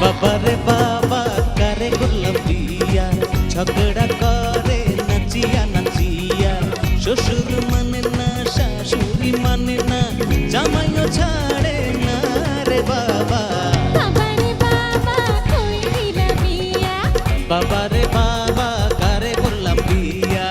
বাবারে বাবা কারে করলাম বিয়া, ঝগড়া করে নাচিয়া নাচিয়া। শ্বশুর মানে না শাশুড়ি মানে না, জামাইও ছাড়ে না রে বাবা। বাবারে বাবা কই দিলা বিয়া, বাবারে বাবা কারে করলাম বিয়া।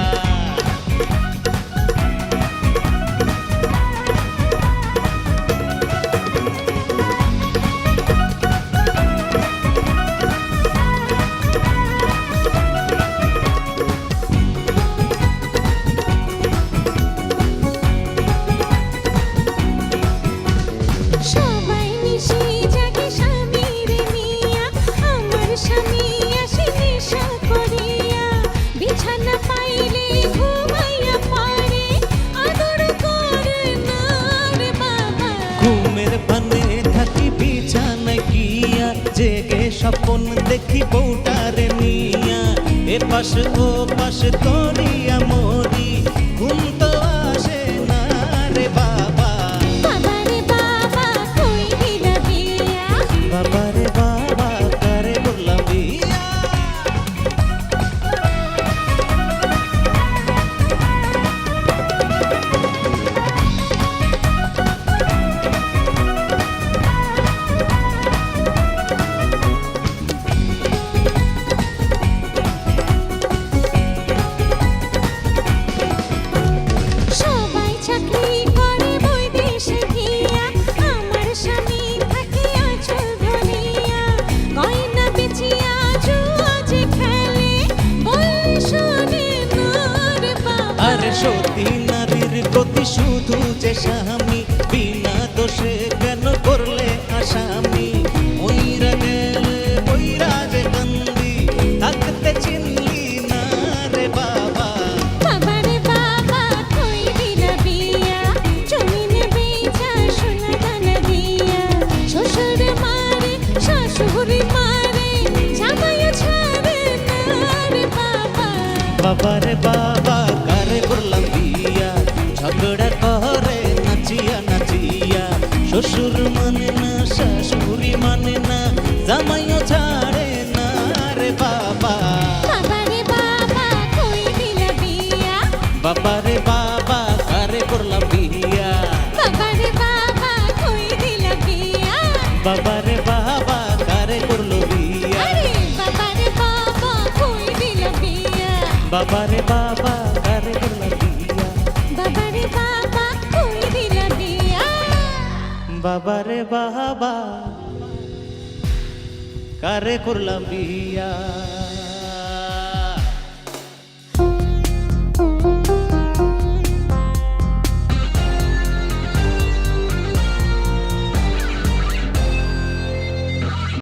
সবাই মিশে জাগে স্বামীর নিয়া, আমার স্বামী আসে নেশা করিয়া। বিছানা পাইলে ঘুমাইয়া পড়ে, আদর করে না রে বাবা। ঘুমের ভানে থাকি বিছানায় গিয়া, জেগে স্বপ্ন দেখি বউটারে নিয়া। এ পাশ ও পাশ করিয়া মরি, ঘুম তো আসে না রে বাবা। বাবারে বাবা কই দিলা বিয়া, বাবারে বাবা কারে করলাম বিয়া। সবাই চাকরি করে বৈদেশে গিয়া, আমার স্বামী থাকে আঁচল ধরিয়া। গয়না বেচিয়া জুয়া যে খেলে, বললে শোনে না রে বাবা। আরে সতী নারীর গতি শুধু যে স্বামী, বিনা দোষে কেন করলে আসামি। ওইরা গেলে ওইরা যে কান্দি, থাকতে চিনলি না রে বাবা। বাবারে বাবা কই দিলা বিয়া, জমিনে বেচা সোনা দানা দিয়া। শ্বশুর মারে শাশুড়ি মারে, জামাইও ছাড়ে না রে বাবা। বাবারে বাবা কারে করলাম বিয়া, ঝগড়া করে নাচিয়া নাচিয়া। শ্বশুর মানে না শাশুড়ি মানে না, জামাইও ছাড়ে না রে বাবা। বাবারে বাবা কই দিলা বিয়া, বাবারে বাবা কারে করলাম বিয়া। বাবারে বাবা কই দিলা বিয়া। বাবারে বাবা কারে করলো বিয়া। আরে বাবারে বাবা কই দিলা বিয়া, বাবারে বাবা কারে করলাম বিয়া। বাবারে বাবা কই দিলা বিয়া। বাবারে বাবা কারে করলাম বিয়া।